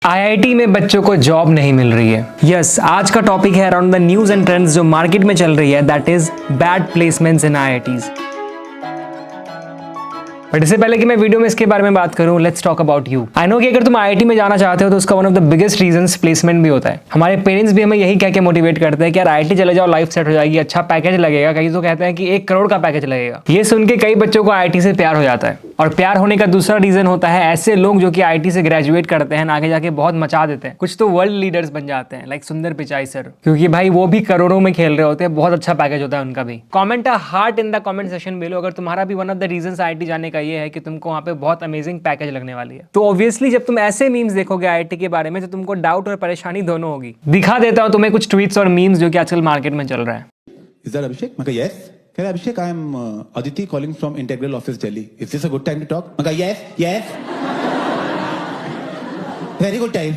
IIT में बच्चों को जॉब नहीं मिल रही है। यस, आज का टॉपिक है around the news and trends जो मार्केट में चल रही है, that is bad placements in IITs. But इससे पहले कि मैं वीडियो में इसके बारे में बात करूं, let's talk about you. I know कि अगर तुम आईआईटी में जाना चाहते हो तो उसका one of the biggest reasons placement भी होता है। हमारे पेरेंट्स भी हमें यही कह के मोटिवेट करते हैं कि यार आईआईटी चले जाओ, लाइफ सेट हो जाएगी, अच्छा पैकेज लगेगा। कई तो कहते हैं कि 1 करोड़ का पैकेज लगेगा। ये सुन के कई बच्चों को आईआईटी से प्यार हो जाता है। और प्यार होने का दूसरा रीजन होता है ऐसे लोग जो कि आईआईटी से ग्रेजुएट करते हैं, आगे जाके बहुत मचा देते हैं। कुछ तो वर्ल्ड लीडर्स बन जाते हैं, लाइक सुंदर पिचाई सर, क्योंकि भाई वो भी करोड़ों में खेल रहे होते हैं, बहुत अच्छा पैकेज होता है उनका भी। Comment a heart in the comment section below अगर तुम्हारा भी one of the reasons IIT जाने का ये है कि तुमको वहाँ पे बहुत अमेजिंग पैकेज लगने वाली है। तो ऑब्वियसली जब तुम ऐसे मीम्स देखोगे आईआईटी के बारे में तो तुमको डाउट और परेशानी दोनों होगी। दिखा देता हूँ तुम्हें कुछ ट्वीट्स और मीम्स जो कि आजकल मार्केट में चल रहा है। Is that Abhishek? Maka, yes. Hey, Abhishek, I am Aditi calling from Integral Office, Delhi. Is this a good time to talk? Maka, yes, yes. Very good time.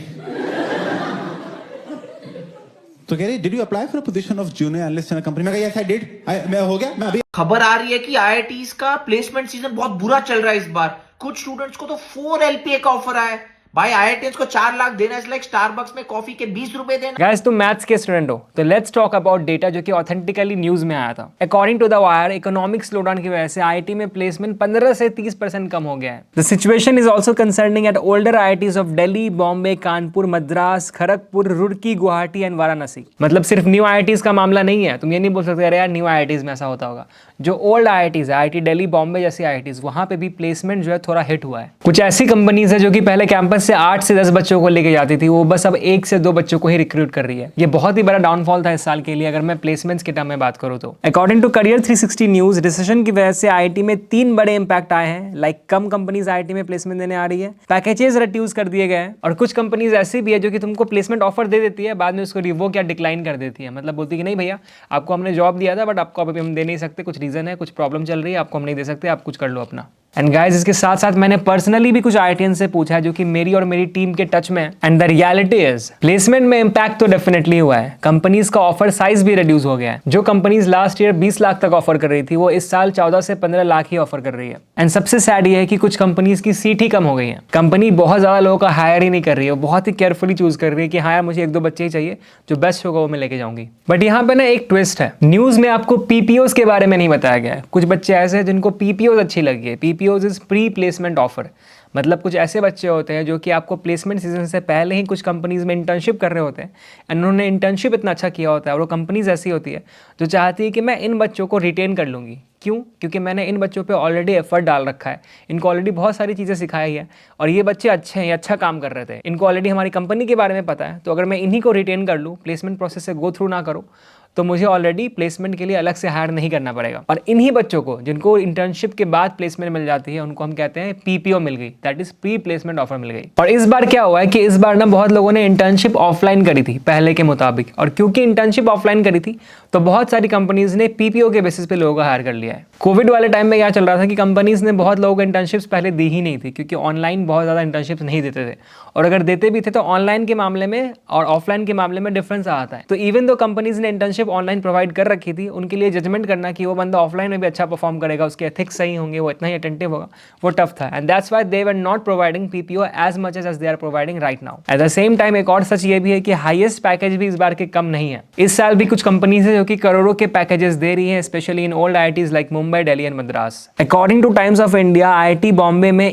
तो कह रही, did you apply for a position of junior analyst in a company? मैं कहा, yes, I did. मैं हो गया, मैं अभी। खबर आ रही है कि आईआईटीज का प्लेसमेंट सीजन बहुत बुरा चल रहा है इस बार। कुछ स्टूडेंट्स को तो 4 LPA का ऑफर आया है। भाई आईआईटीज को 4 लाख देना इज लाइक स्टारबक्स में कॉफी के 20 रुपए देना। गाइस, तुम मैथ्स के स्टूडेंट हो तो लेट्स टॉक अबाउट डेटा जो कि ऑथेंटिकली न्यूज में आया था। According to the Wire, economic slowdown की वजह से आईआईटी में प्लेसमेंट 15 से 30% कम हो गया है। The situation is also concerning at older IITs of Delhi, Bombay, Kanpur, Madras, Kharagpur, Roorkee, Guwahati and Varanasi. मतलब सिर्फ न्यू आईआईटीज का मामला नहीं है। तुम ये नहीं बोल सकते अरे यार न्यू आईआईटीज में ऐसा होता होगा। जो ओल्ड आईआईटीज है, आईआईटी दिल्ली, बॉम्बे जैसी आईआईटीज, वहां पे भी प्लेसमेंट जो है थोड़ा हिट हुआ है। कुछ ऐसी कंपनीज है जो कि पहले कैंपस से 8 से 10 बच्चों को लेके जाती थी, वो बस अब 1 से 2 बच्चों को ही रिक्रूट कर रही है। ये बहुत ही बड़ा डाउनफॉल था इस साल के लिए अगर मैं प्लेसमेंट्स के टर्म में बात करूं तो। According to career 360 news, recession की वजह से आईआईटी में 3 बड़े इंपैक्ट आए हैं। लाइक कम कंपनीज आईआईटी में प्लेसमेंट देने आ रही है, पैकेजेस रिड्यूस कर दिए गए हैं, और कुछ कंपनीज ऐसी भी है जो कि तुमको प्लेसमेंट ऑफर दे देती है, बाद में उसको रिवोक या डिक्लाइन कर देती है। मतलब बोलती है कि नहीं भैया, आपको हमने जॉब दिया था बट आपको अभी हम दे नहीं सकते, कुछ रीजन है, कुछ प्रॉब्लम चल रही है, आपको हम नहीं दे सकते, आप कुछ कर लो अपना। एंड गाइस, इसके साथ साथ मैंने पर्सनली भी कुछ आईआईटीएन से पूछा है जो कि मेरी और मेरी टीम के टच में। And the reality is placement में इंपैक्ट तो डेफिनेटली हुआ है। कंपनीज का ऑफर साइज भी रिड्यूस हो गया है। जो कंपनीज लास्ट ईयर 20 लाख तक ऑफर कर रही थी, वो इस साल 14 से 15 लाख ही ऑफर कर रही है। एंड सबसे सैड ये है कि कुछ कंपनीज की सीट ही कम हो गई है। कंपनी बहुत ज्यादा लोगों का हायर ही नहीं कर रही है, बहुत ही केयरफुली चूज कर रही है कि हाँ यार मुझे 1-2 बच्चे ही चाहिए, जो बेस्ट होगा वो मैं लेके जाऊंगी। बट यहाँ पे ना एक ट्विस्ट है, न्यूज में आपको पीपीओज के बारे में नहीं बताया गया है। कुछ बच्चे ऐसे हैं जिनको पीपीओज अच्छी लगी है। PPOs is pre placement offer. मतलब कुछ ऐसे बच्चे होते हैं जो कि आपको प्लेसमेंट सीजन से पहले ही कुछ कंपनीज में इंटर्नशिप कर रहे होते हैं, उन्होंने इंटर्नशिप इतना अच्छा किया होता है, और वो कंपनीज ऐसी होती है जो चाहती है कि मैं इन बच्चों को रिटेन कर लूँगी। क्यों? क्योंकि मैंने इन बच्चों पे ऑलरेडी एफर्ट डाल रखा है, इनको ऑलरेडी बहुत सारी चीज़ें सिखाई है, और ये बच्चे अच्छे हैं, ये अच्छा काम कर रहे थे, इनको ऑलरेडी हमारी कंपनी के बारे में पता है। तो अगर मैं इन्हीं को रिटेन कर लूँ, प्लेसमेंट प्रोसेस से गो थ्रू ना करूँ, तो मुझे ऑलरेडी प्लेसमेंट के लिए अलग से हायर नहीं करना पड़ेगा। और इन्हीं बच्चों को जिनको इंटर्नशिप के बाद प्लेसमेंट मिल जाती है, उनको हम कहते हैं पीपीओ मिल गई, that is pre placement offer मिल गई। और इस बार क्या हुआ है कि इस बार ना बहुत लोगों ने इंटर्नशिप ऑफलाइन करी थी पहले के मुताबिक, और क्योंकि इंटर्नशिप ऑफलाइन करी थी तो बहुत सारी कंपनीज ने पीपीओ के बेसिस पे लोगों को हायर कर लिया है। कोविड वाले टाइम में क्या चल रहा था कि कंपनीज ने बहुत लोगों को इंटर्नशिप्स पहले दी ही नहीं थी, क्योंकि ऑनलाइन बहुत ज़्यादा इंटर्नशिप्स नहीं देते थे, और अगर देते भी थे तो ऑनलाइन के मामले में और ऑफलाइन के मामले में डिफरेंस आता है। तो इवन दो कंपनीज ने इंटर्नशिप ऑनलाइन प्रोवाइड कर रखी थी, उनके लिए जजमेंट करना कि वो बंदा ऑफलाइन में भी अच्छा परफॉर्म करेगा, उसके एथिक्स सही होंगे, वो इतना ही अटेंटिव होगा, वो टफ था। And that's why they were not providing PPO as much as they are providing right now. At the same time एक और सच ये भी है कि हाईएस्ट पैकेज भी इस बार के कम नहीं है। इस साल भी कुछ कंपनीज है जो कि करोड़ों के पैकेजेस दे रही है, specially in old IITs like Mumbai, Delhi and Madras. According two times of India, IIT Bombay में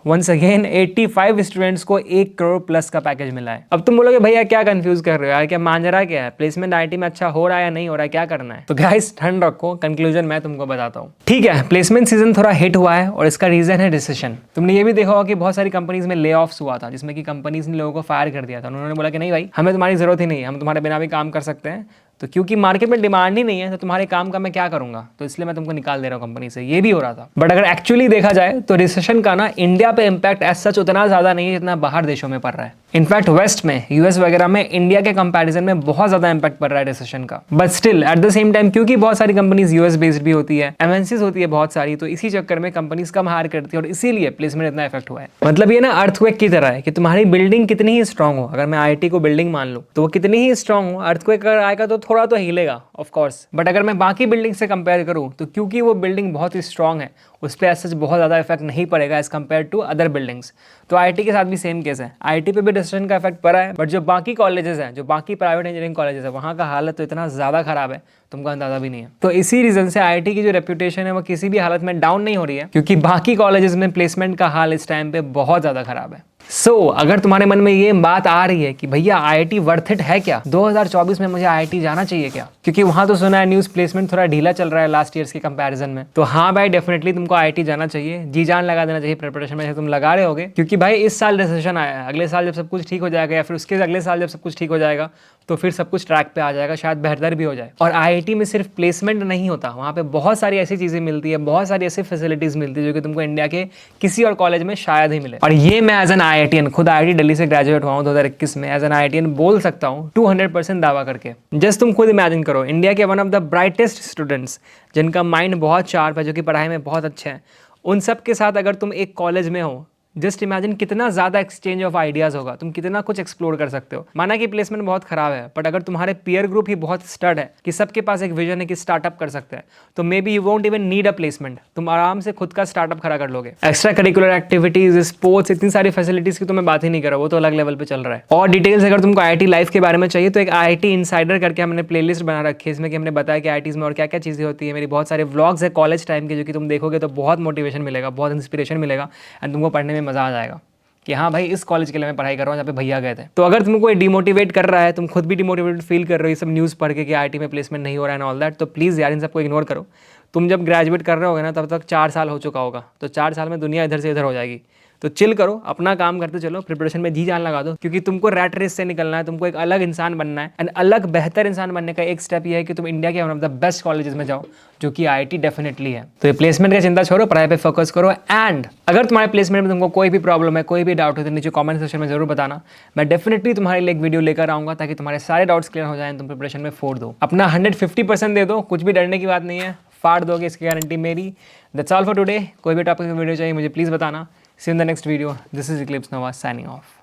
85 स्टूडेंट्स को 1 करोड़ प्लस का पैकेज मिला है। अब तुम बोलोगे भैया क्या कंफ्यूज कर रहे हो यार, क्या मांजरा क्या है, प्लेसमेंट आईआईटी में अच्छा हो रहा है या नहीं हो रहा है, क्या करना है? तो गाइस ठंड रखो, कंक्लूजन मैं तुमको बताता हूँ। ठीक है, प्लेसमेंट सीजन थोड़ा हिट हुआ है और इसका रीजन है रिसेशन। तुमने ये भी देखा होगा कि बहुत सारी कंपनीज में ले ऑफ्स हुआ था, जिसमें कि कंपनीज ने लोगों को फायर कर दिया था। उन्होंने बोला कि नहीं भाई, हमें तुम्हारी जरूरत ही नहीं है, हम तुम्हारे बिना भी काम कर सकते हैं, तो क्योंकि मार्केट में डिमांड ही नहीं है तो तुम्हारे काम का मैं क्या करूंगा, तो इसलिए मैं तुमको निकाल दे रहा हूँ कंपनी से। ये भी हो रहा था। बट अगर एक्चुअली देखा जाए तो रिसेशन का ना इंडिया पे इंपैक्ट एज सच उतना ज्यादा नहीं है जितना बाहर देशों में पड़ रहा है। इनफैक्ट वेस्ट में, यूएस वगैरह में इंडिया के कंपैरिजन में बहुत ज्यादा इंपैक्ट पड़ रहा है रिसेशन का। But still at the same time, क्योंकि बहुत सारी कंपनीज यूएस बेस्ड भी होती है, एमएनसीज होती है बहुत सारी, तो इसी चक्कर में कंपनीज कम हायर करती है और इसीलिए प्लेसमेंट इतना इफेक्ट हुआ है। मतलब ये ना अर्थक्वेक की तरह है कि तुम्हारी बिल्डिंग कितनी ही स्ट्रांग हो, अगर मैं आईआईटी को बिल्डिंग मान लूं तो वो कितनी ही स्ट्रांग हो, अर्थक्वेक अगर आएगा तो थोड़ा तो हिलेगा ऑफ कोर्स, बट अगर मैं बाकी बिल्डिंग से कंपेयर करूँ तो क्योंकि वो बिल्डिंग बहुत ही स्ट्रांग है, उस पर ऐसा बहुत ज़्यादा इफेक्ट नहीं पड़ेगा as compare to other buildings. तो आईटी के साथ भी सेम केस है, आईटी पे भी डिस्ट्रक्शन का इफेक्ट पड़ा है, बट जो बाकी कॉलेजेस हैं, जो बाकी प्राइवेट इंजीनियरिंग कॉलेजेस है, वहाँ का हालत तो इतना ज़्यादा खराब है तुमको अंदाजा भी नहीं है। तो इसी रीजन से आईटी की जो रेप्यूटेशन है वो किसी भी हालत में डाउन नहीं हो रही है, क्योंकि बाकी कॉलेजेस में प्लेसमेंट का हाल इस टाइम पे बहुत ज़्यादा खराब है। अगर तुम्हारे मन में ये बात आ रही है कि भैया आईआईटी वर्थ इट है क्या, 2024 में मुझे आईआईटी जाना चाहिए क्या, क्योंकि वहां तो सुना है न्यूज़ प्लेसमेंट थोड़ा ढीला चल रहा है लास्ट ईयर्स के कंपैरिजन में, तो हाँ भाई डेफिनेटली तुमको आईआईटी जाना चाहिए, जी जान लगा देना चाहिए प्रिपरेशन में, तुम लगा रहे होगे, क्योंकि भाई इस साल रिसेशन आया है, अगले साल जब सब कुछ ठीक हो जाएगा या फिर उसके अगले साल जब सब कुछ ठीक हो जाएगा तो फिर सब कुछ ट्रैक पे आ जाएगा, शायद बेहतर भी हो जाए। और आईआईटी में सिर्फ प्लेसमेंट नहीं होता, वहाँ पे बहुत सारी ऐसी चीज़ें मिलती है, बहुत सारी ऐसी फैसिलिटीज़ मिलती है जो कि तुमको इंडिया के किसी और कॉलेज में शायद ही मिले। और ये मैं एज एन आईआईटीएन, खुद आईआईटी दिल्ली से ग्रेजुएट हुआ हूँ 2021 में, एज एन आईआईटीएन बोल सकता हूँ 200% दावा करके। जस्ट तुम खुद इमेजिन करो, इंडिया के one of the brightest students जिनका माइंड बहुत शार्प है, जो कि पढ़ाई में बहुत अच्छे हैं, उन सब के साथ अगर तुम एक कॉलेज में हो, जस्ट इमेजिन कितना ज़्यादा एक्सचेंज ऑफ आइडियाज़ होगा, तुम कितना कुछ एक्सप्लोर कर सकते हो। माना कि प्लेसमेंट बहुत खराब है, बट अगर तुम्हारे पीयर ग्रुप ही बहुत स्टड है कि सबके पास एक विजन है कि स्टार्टअप कर सकते हैं, तो may be you won't even need a placement, तुम आराम से खुद का स्टार्टअप खड़ा कर लोगे। एक्स्ट्रा करिकुलर एक्टिविटीज, स्पोर्ट्स, इतनी सारी फैसिलिटीज़ की तो मैं बात ही नहीं कर रहा, वो तो अलग लेवल पर चल रहा है। और डिटेल्स अगर तुमको आईआईटी लाइफ के बारे में चाहिए तो एक आईआईटी इनसाइडर करके हमने प्लेलिस्ट बना रखी है, इसमें कि हमने बताया कि आईआईटीज़ में और क्या क्या चीज़ें होती है। मेरी बहुत सारे व्लॉग्स है कॉलेज टाइम के, जो कि तुम देखोगे तो बहुत मोटिवेशन मिलेगा, बहुत इंस्पिरेशन मिलेगा एंड तुमको पढ़ने में मज़ा आ जाएगा कि हाँ भाई इस कॉलेज के लिए मैं पढ़ाई कर रहा हूँ जहाँ पे भैया गए थे। तो अगर तुमको कोई डिमोटिवेट कर रहा है, तुम खुद भी डिमोटिवेटेड फील कर रहे हो ये सब न्यूज़ पढ़ के कि आईआईटी में प्लेसमेंट नहीं हो रहा है एंड ऑल दैट, तो प्लीज़ यार इन सबको इग्नोर करो। तुम जब ग्रेजुएट कर रहे होगे ना, तब तक 4 साल हो चुका होगा, तो 4 साल में दुनिया इधर से इधर हो जाएगी। तो चिल करो, अपना काम करते चलो, प्रिपरेशन में जी जान लगा दो, क्योंकि तुमको रैट रेस से निकलना है, तुमको एक अलग इंसान बनना है। एंड अलग बेहतर इंसान बनने का एक स्टेप ये है कि तुम इंडिया के one of the best colleges में जाओ, जो कि आईआईटी डेफिनेटली है। तो ये प्लेसमेंट का चिंता छोड़ो, पढ़ाई पे फोकस करो। एंड अगर तुम्हारे प्लेसमेंट में तुमको कोई भी प्रॉब्लम है, कोई भी डाउट है, तो नीचे कमेंट सेक्शन में जरूर बताना, मैं डेफिनेटली तुम्हारे लिए एक वीडियो लेकर आऊँगा ताकि तुम्हारे सारे डाउट्स क्लियर हो जाए, तुम प्रिपरेशन में फोड़ दो, अपना 150% दे दो, कुछ भी डरने की बात नहीं है, फाड़ दोगे, इसकी गारंटी मेरी। That's all for today. कोई भी टॉपिक का वीडियो चाहिए मुझे प्लीज़ बताना। See you in the next video. This is Eclipse Nova signing off.